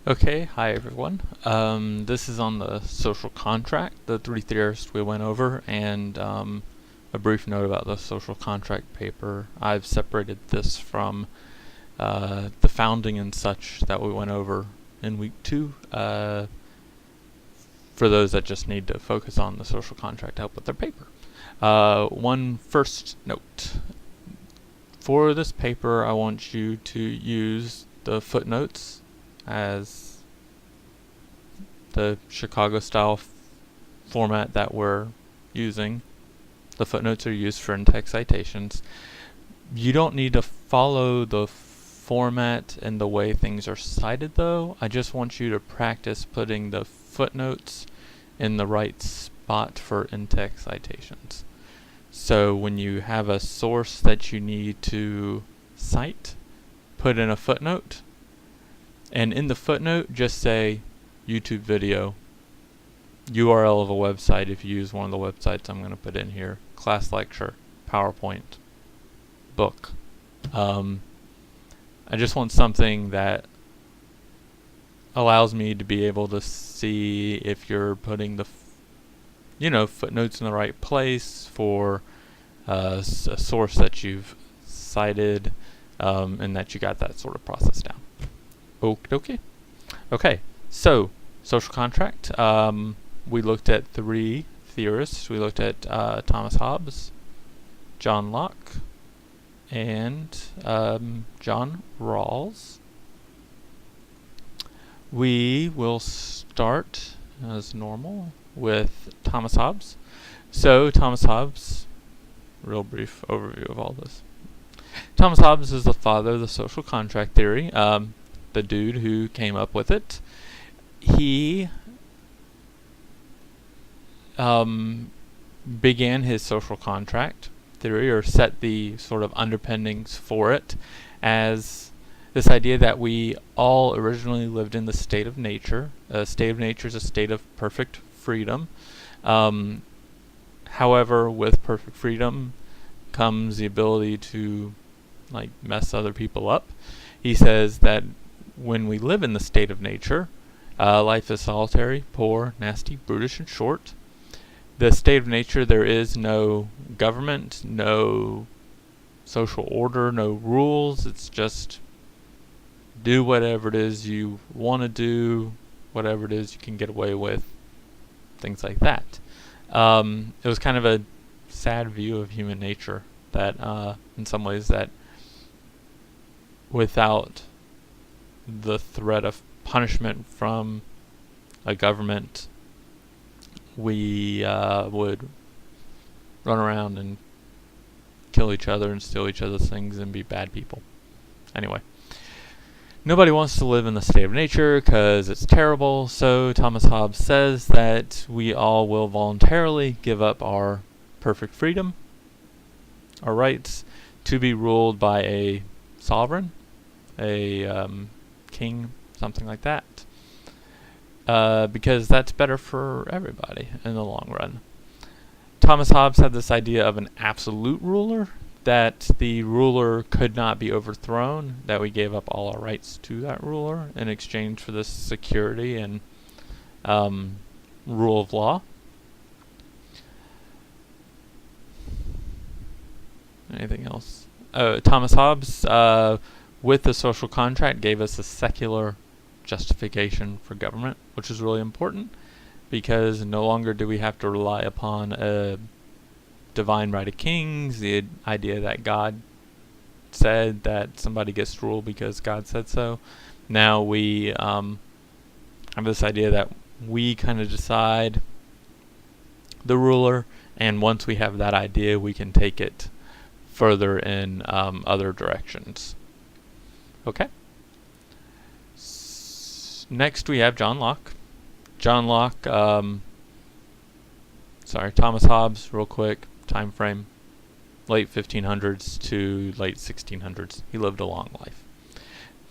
Okay, hi everyone. This is on the social contract, the three theorists we went over, and a brief note about the social contract paper. I've separated this from the founding and such that we went over in week 2, for those that just need to focus on the social contract to help with their paper. One first note. For this paper, I want you to use the footnotes as the Chicago style format that we're using. The footnotes are used for in-text citations. You don't need to follow the format and the way things are cited though. I just want you to practice putting the footnotes in the right spot for in-text citations. So when you have a source that you need to cite, put in a footnote. And in the footnote, just say YouTube video, URL of a website if you use one of the websites I'm going to put in here, class lecture, PowerPoint, book. I just want something that allows me to be able to see if you're putting the footnotes in the right place for a source that you've cited, and that you got that sort of process down. Okay. Okay, so social contract. We looked at 3 theorists. We looked at Thomas Hobbes, John Locke, and John Rawls. We will start as normal with Thomas Hobbes. So Thomas Hobbes, real brief overview of all this. Thomas Hobbes is the father of the social contract theory, the dude who came up with it. He began his social contract theory, or set the sort of underpinnings for it, as this idea that we all originally lived in the state of nature. A state of nature is a state of perfect freedom. However, with perfect freedom comes the ability to mess other people up. He says that when we live in the state of nature, life is solitary, poor, nasty, brutish, and short. The state of nature, there is no government, no social order, no rules. It's just do whatever it is you want to do, whatever it is you can get away with, things like that. It was kind of a sad view of human nature that, in some ways, that without the threat of punishment from a government, we would run around and kill each other and steal each other's things and be bad people. Anyway, nobody wants to live in the state of nature because it's terrible, so Thomas Hobbes says that we all will voluntarily give up our perfect freedom, our rights, to be ruled by a sovereign, a king, something like that. Because that's better for everybody in the long run. Thomas Hobbes had this idea of an absolute ruler, that the ruler could not be overthrown, that we gave up all our rights to that ruler in exchange for this security and rule of law. Anything else? Thomas Hobbes, with the social contract, gave us a secular justification for government, which is really important, because no longer do we have to rely upon a divine right of kings, the idea that God said that somebody gets to rule because God said so. Now we have this idea that we kind of decide the ruler, and once we have that idea, we can take it further in other directions. Okay? Next we have John Locke. Thomas Hobbes, real quick, time frame, late 1500s to late 1600s. He lived a long life.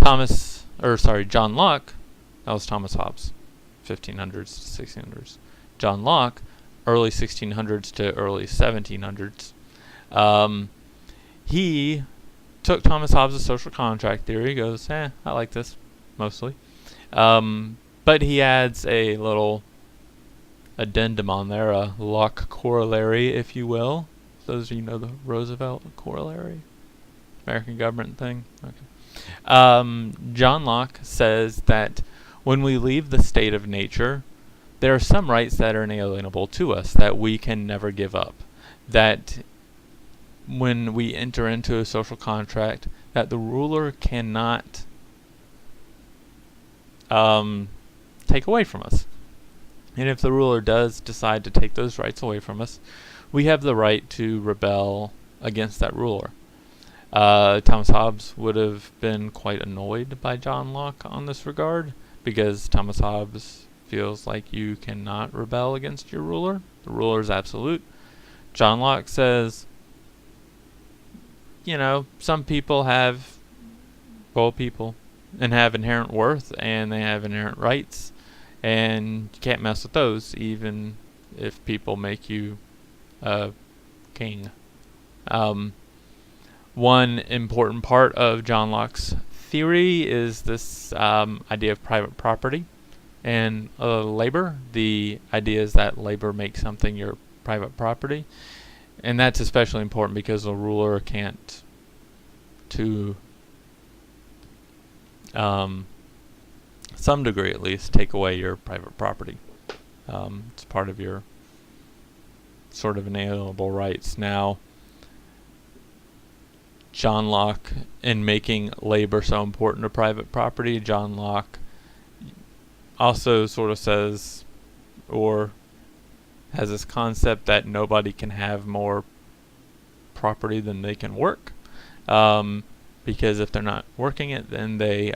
John Locke, that was Thomas Hobbes, 1500s to 1600s. John Locke, early 1600s to early 1700s. He took Thomas Hobbes' social contract theory, goes, I like this, mostly. But he adds a little addendum on there, a Locke corollary, if you will. Those of you know the Roosevelt corollary, American government thing. Okay. John Locke says that when we leave the state of nature, there are some rights that are inalienable to us that we can never give up. That when we enter into a social contract, that the ruler cannot take away from us. And if the ruler does decide to take those rights away from us, we have the right to rebel against that ruler. Thomas Hobbes would have been quite annoyed by John Locke on this regard, because Thomas Hobbes feels like you cannot rebel against your ruler. The ruler is absolute. John Locke says, some people have people and have inherent worth, and they have inherent rights, and you can't mess with those, even if people make you a king. One important part of John Locke's theory is this idea of private property and labor. The idea is that labor makes something your private property, and that's especially important because the ruler can't, to some degree at least, take away your private property. It's part of your sort of inalienable rights. Now, John Locke, in making labor so important to private property, John Locke also sort of says, or has this concept that nobody can have more property than they can work, because if they're not working it, then they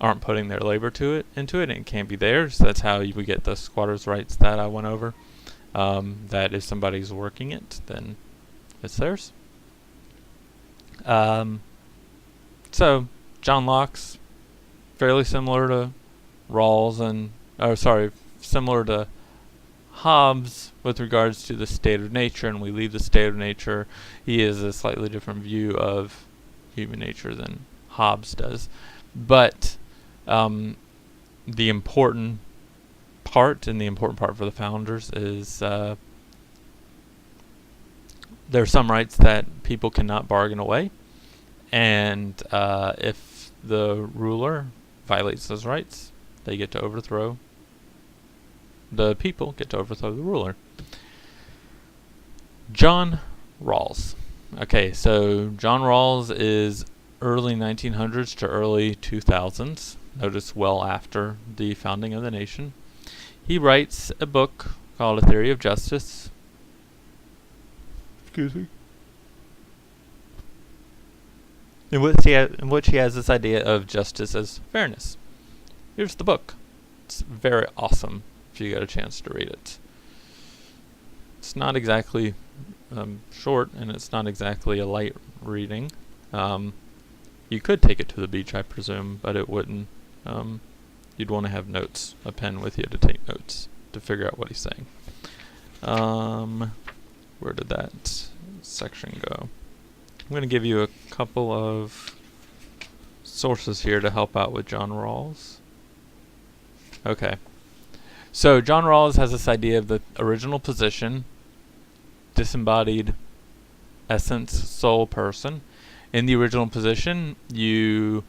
aren't putting their labor into it, and it can't be theirs. That's how we get the squatters' rights that I went over. That if somebody's working it, then it's theirs. So John Locke's fairly similar to Rawls similar to Hobbes with regards to the state of nature, and we leave the state of nature. He has a slightly different view of human nature than Hobbes does. But the important part, and the important part for the founders, is there are some rights that people cannot bargain away, and if the ruler violates those rights, the people get to overthrow the ruler. John Rawls. Okay, so John Rawls is early 1900s to early 2000s. Notice well after the founding of the nation. He writes a book called A Theory of Justice. Excuse me. In which he has this idea of justice as fairness. Here's the book. It's very awesome if you get a chance to read it. It's not exactly short, and it's not exactly a light reading. You could take it to the beach, I presume, but it wouldn't. You'd want to have notes, a pen with you to take notes, to figure out what he's saying. Where did that section go? I'm going to give you a couple of sources here to help out with John Rawls. Okay. So John Rawls has this idea of the original position, disembodied essence, soul, person. In the original position, you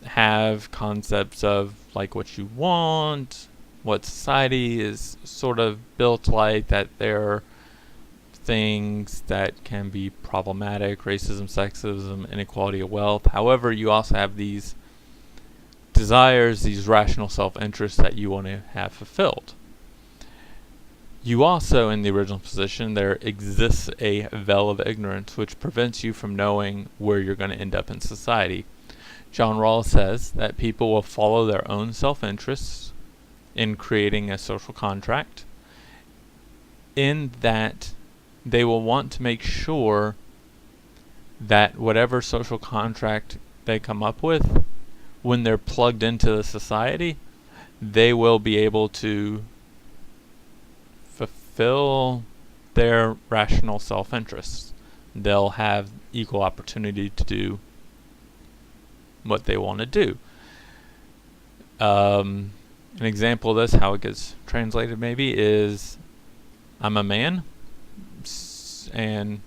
have concepts of like what you want, what society is sort of built like, that there are things that can be problematic, racism, sexism, inequality of wealth. However, you also have these desires, these rational self-interests that you want to have fulfilled. You also, in the original position, there exists a veil of ignorance which prevents you from knowing where you're going to end up in society. John Rawls says that people will follow their own self-interests in creating a social contract, in that they will want to make sure that whatever social contract they come up with, when they're plugged into the society, they will be able to fulfill their rational self-interests. They'll have equal opportunity to do what they want to do. An example of this, how it gets translated maybe, is I'm a man, and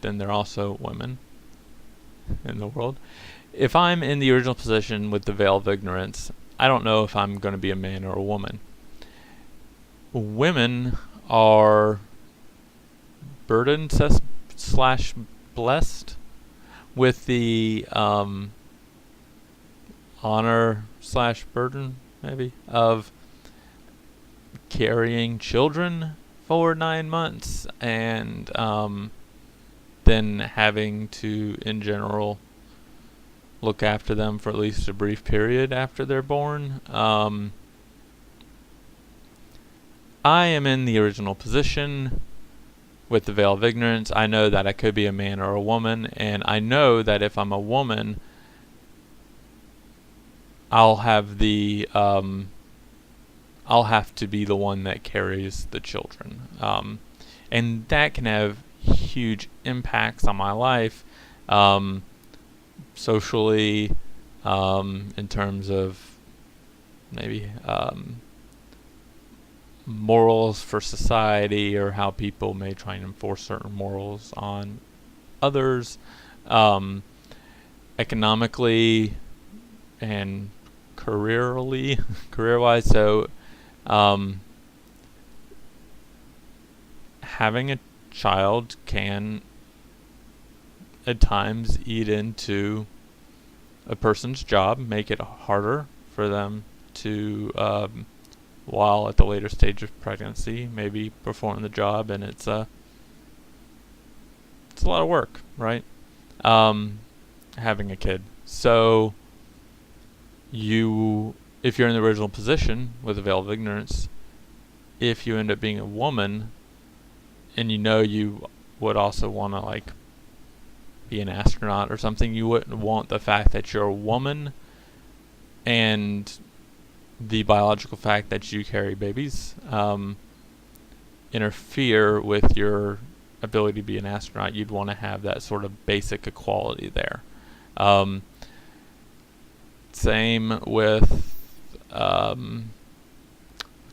then there are also women in the world. If I'm in the original position with the veil of ignorance, I don't know if I'm going to be a man or a woman. Women are burdened slash blessed with the honor slash burden, maybe, of carrying children for 9 months and then having to, in general, look after them for at least a brief period after they're born. I am in the original position with the veil of ignorance. I know that I could be a man or a woman, and I know that if I'm a woman, I'll have to be the one that carries the children, and that can have huge impacts on my life, socially, in terms of maybe morals for society, or how people may try and enforce certain morals on others, economically and career-wise. So having a child can at times eat into a person's job, make it harder for them to, while at the later stage of pregnancy, maybe perform the job, and it's a lot of work, right? Having a kid. So if you're in the original position with a veil of ignorance, if you end up being a woman, and you would also want to be an astronaut or something, you wouldn't want the fact that you're a woman and the biological fact that you carry babies interfere with your ability to be an astronaut. You'd want to have that sort of basic equality there. Same with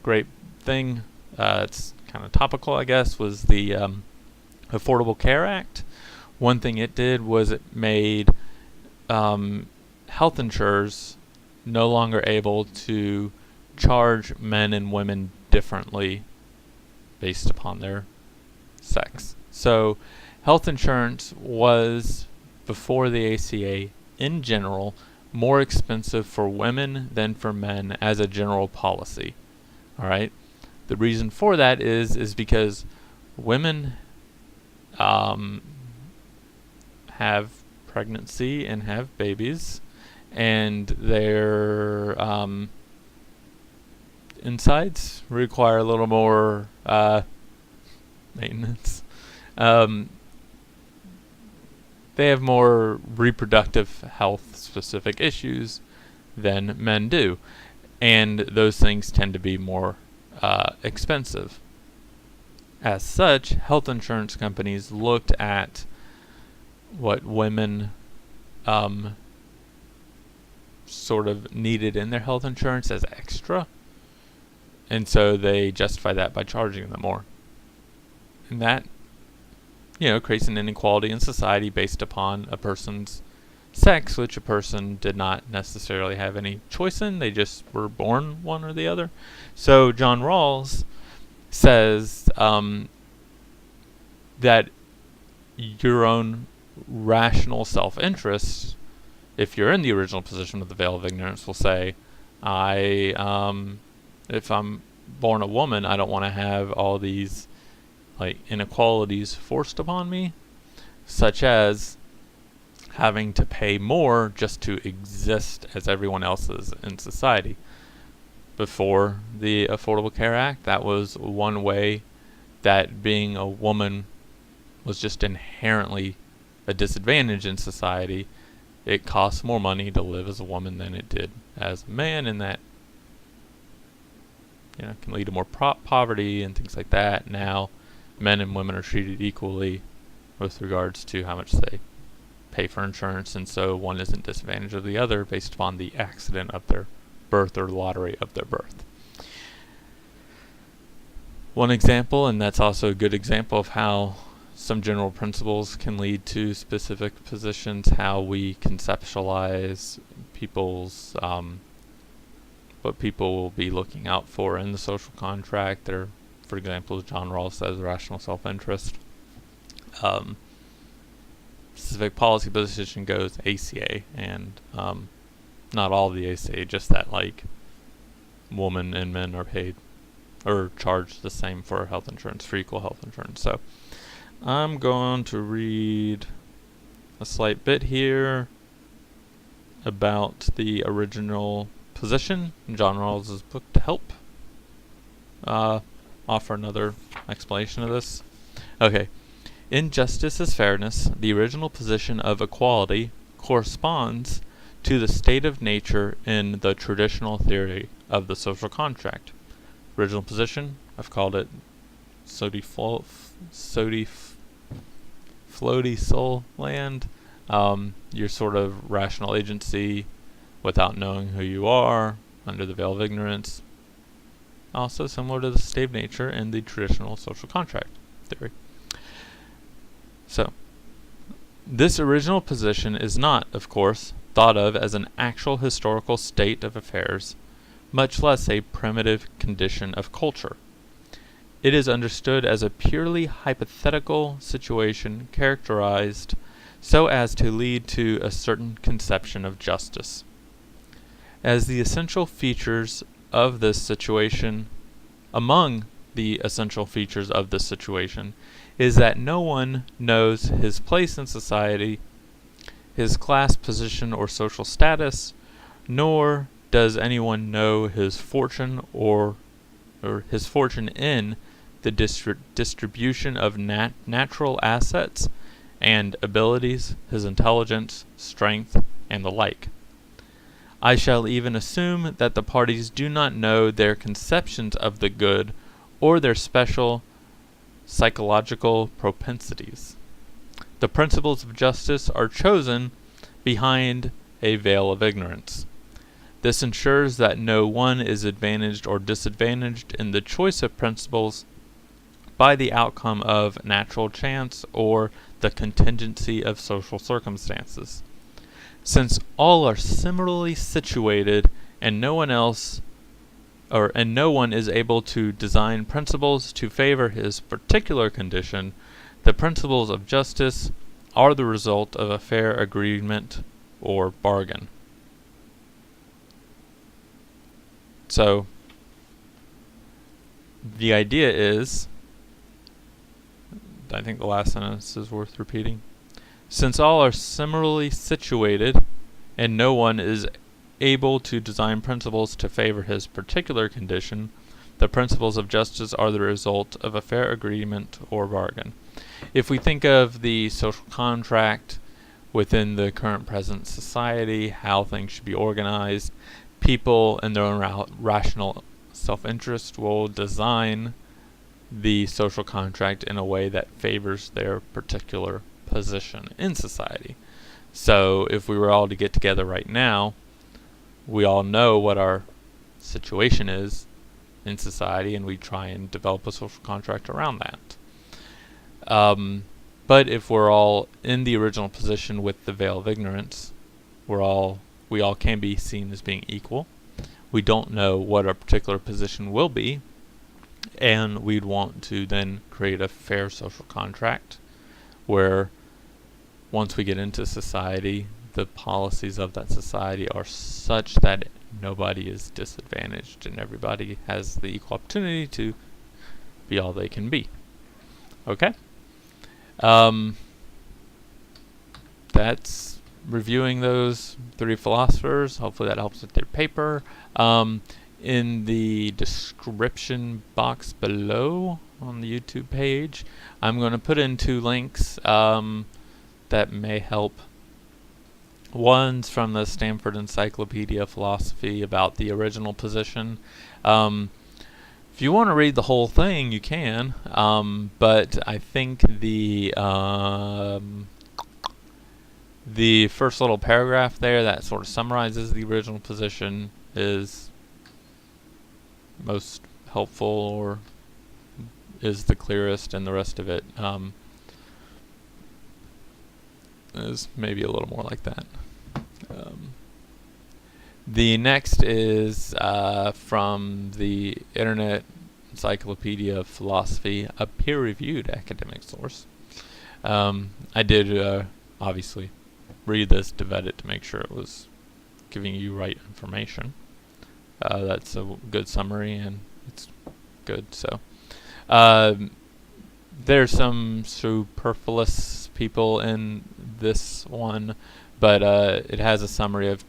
great thing, it's kind of topical, I guess, was the Affordable Care Act. One thing it did was it made health insurers no longer able to charge men and women differently based upon their sex. So health insurance was, before the ACA, in general, more expensive for women than for men as a general policy. All right? The reason for that is because women have pregnancy and have babies, and their insides require a little more maintenance. They have more reproductive health specific issues than men do, and those things tend to be more expensive. As such, health insurance companies looked at what women sort of needed in their health insurance as extra, and so they justify that by charging them more. And that, creates an inequality in society based upon a person's sex, which a person did not necessarily have any choice in. They just were born one or the other. So John Rawls says that your own rational self-interest, if you're in the original position of the veil of ignorance, will say, if I'm born a woman, I don't want to have all these inequalities forced upon me, such as having to pay more just to exist as everyone else is in society. Before the Affordable Care Act, that was one way that being a woman was just inherently a disadvantage in society. It costs more money to live as a woman than it did as a man, and that can lead to more poverty and things like that. Now men and women are treated equally with regards to how much they pay for insurance, and so one isn't disadvantaged of the other based upon the accident of their birth or lottery of their birth. One example, and that's also a good example of how some general principles can lead to specific positions, how we conceptualize people's what people will be looking out for in the social contract. There, for example, John Rawls says rational self-interest. Specific policy position goes ACA, and not all of the ACA, just that like women and men are paid or charged the same for health insurance, for equal health insurance. So I'm going to read a slight bit here about the original position in John Rawls' book to help offer another explanation of this. Okay. In justice as fairness, the original position of equality corresponds to the state of nature in the traditional theory of the social contract. Original position, I've called it floaty soul land. Your sort of rational agency without knowing who you are, under the veil of ignorance. Also similar to the state of nature in the traditional social contract theory. So, this original position is not, of course, thought of as an actual historical state of affairs, much less a primitive condition of culture. It is understood as a purely hypothetical situation characterized so as to lead to a certain conception of justice. As the essential features of this situation, among the essential features of this situation, is that no one knows his place in society, his class position or social status, nor does anyone know his fortune or his fortune in the distribution of natural assets and abilities, his intelligence, strength, and the like. I shall even assume that the parties do not know their conceptions of the good or their special psychological propensities. The principles of justice are chosen behind a veil of ignorance. This ensures that no one is advantaged or disadvantaged in the choice of principles by the outcome of natural chance or the contingency of social circumstances. Since all are similarly situated and no one is able to design principles to favor his particular condition, the principles of justice are the result of a fair agreement or bargain. So, the idea is, I think the last sentence is worth repeating. Since all are similarly situated and no one is able to design principles to favor his particular condition, the principles of justice are the result of a fair agreement or bargain. If we think of the social contract within the current present society, how things should be organized, people in their own rational self-interest will design the social contract in a way that favors their particular position in society. So if we were all to get together right now, we all know what our situation is in society, and we try and develop a social contract around that. But if we're all in the original position with the veil of ignorance, we all can be seen as being equal. We don't know what our particular position will be, and we'd want to then create a fair social contract where once we get into society, the policies of that society are such that nobody is disadvantaged and everybody has the equal opportunity to be all they can be. Okay? That's reviewing those three philosophers. Hopefully that helps with their paper. In the description box below on the YouTube page, I'm going to put in 2 links that may help. One's from the Stanford Encyclopedia of Philosophy about the original position. If you want to read the whole thing, you can, but I think the first little paragraph there that sort of summarizes the original position is most helpful or is the clearest, and the rest of it is maybe a little more like that. The next is from the Internet Encyclopedia of Philosophy, a peer-reviewed academic source. I did obviously read this to vet it to make sure it was giving you right information. That's a good summary, and it's good. So there's some superfluous people in this one, but it has a summary of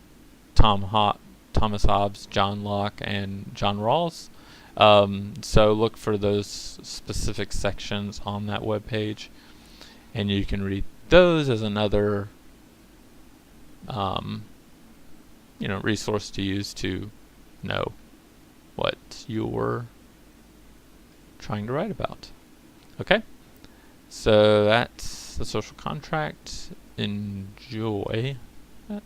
Thomas Hobbes, John Locke, and John Rawls. So look for those specific sections on that webpage, and you can read those as another resource to use to know what you're trying to write about. Okay, so that's the social contract. Enjoy that.